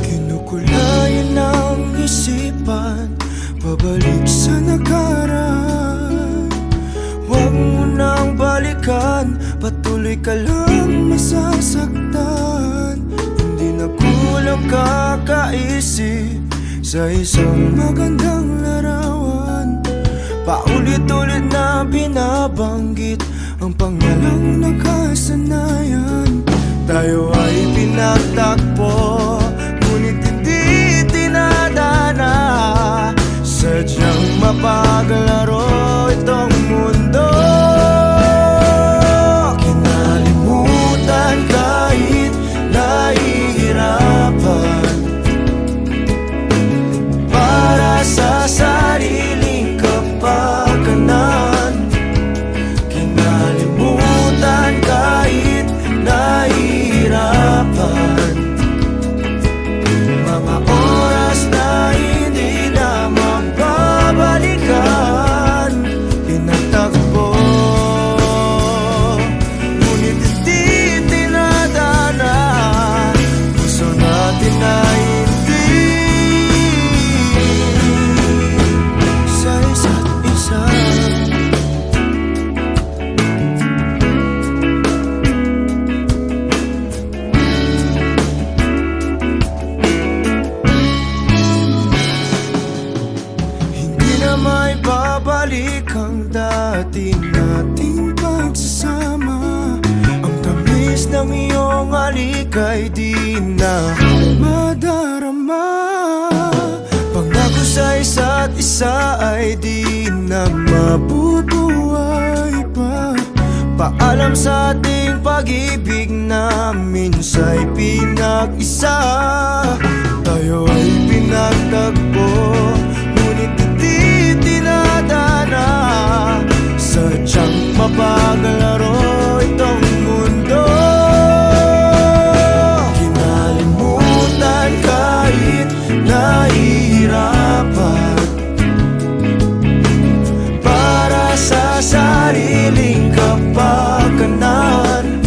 Kinukulayan ng isipan, pabalik sa nakaraan. Huwag mo nang balikan, patuloy ka lang masasaktan. Hindi na kulang kakaisip sa isang magandang larawan. Paulit-ulit na binabanggit ang pangalang nakasanayan. Tayo ay pinagtagpo, ngunit hindi tinadana. Sadyang mapaglaro itong mundo. Kinalimutan kahit nahihirapan, para sa sariling kapakanan. Kinalimutan kahit nahihirapan, mga oras na hindi na mababalikan. Pinagtagpo, ngunit hindi tinadana. Gusto natin na hindi sa isa't isa. May babalik ang dati nating pagsasama. Ang tamis ng iyong halik ay di na madarama. Pangako sa isa't isa ay di na mabubuhay pa. Paalam sa ating pag-ibig na minsa'y pinag-isa. Tayo ay pinagtagpo, ngunit hindi tinadana. Sadyang mapaglaro itong mundo. Kinalimutan kahit nahihirapan, para sa sariling kapakanan.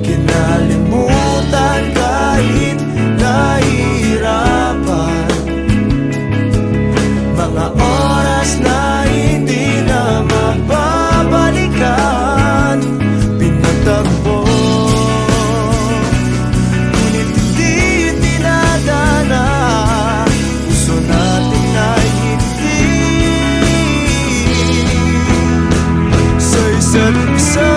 Kinalimutan kahit nahihirapan, mga oras na hindi na mababalikan. Pinagtagpo, ngunit hindi tinadana. Gusto natin na hindi sa isa't isa.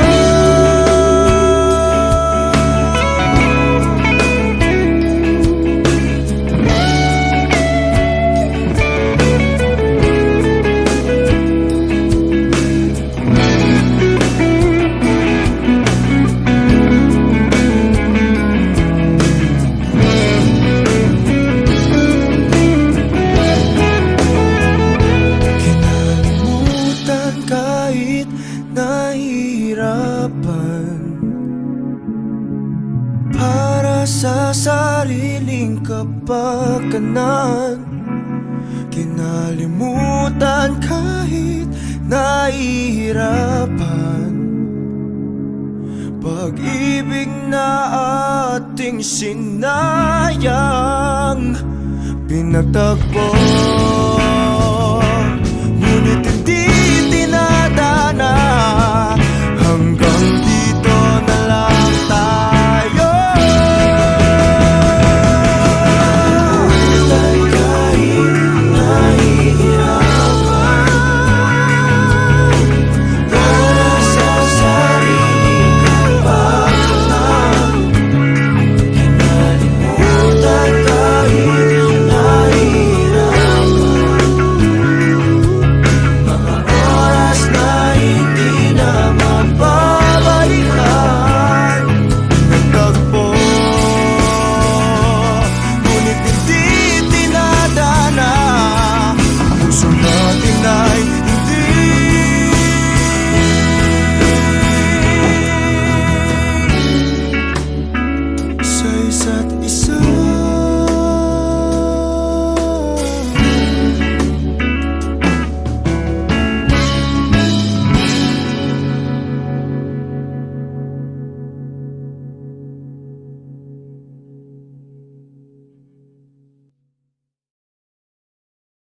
Kahit nahihirapan, para sa sariling kapakanan. Kinalimutan kahit nahihirapan, pag-ibig na ating sinayang. Pinagtagpo, ngunit hindi tinadana.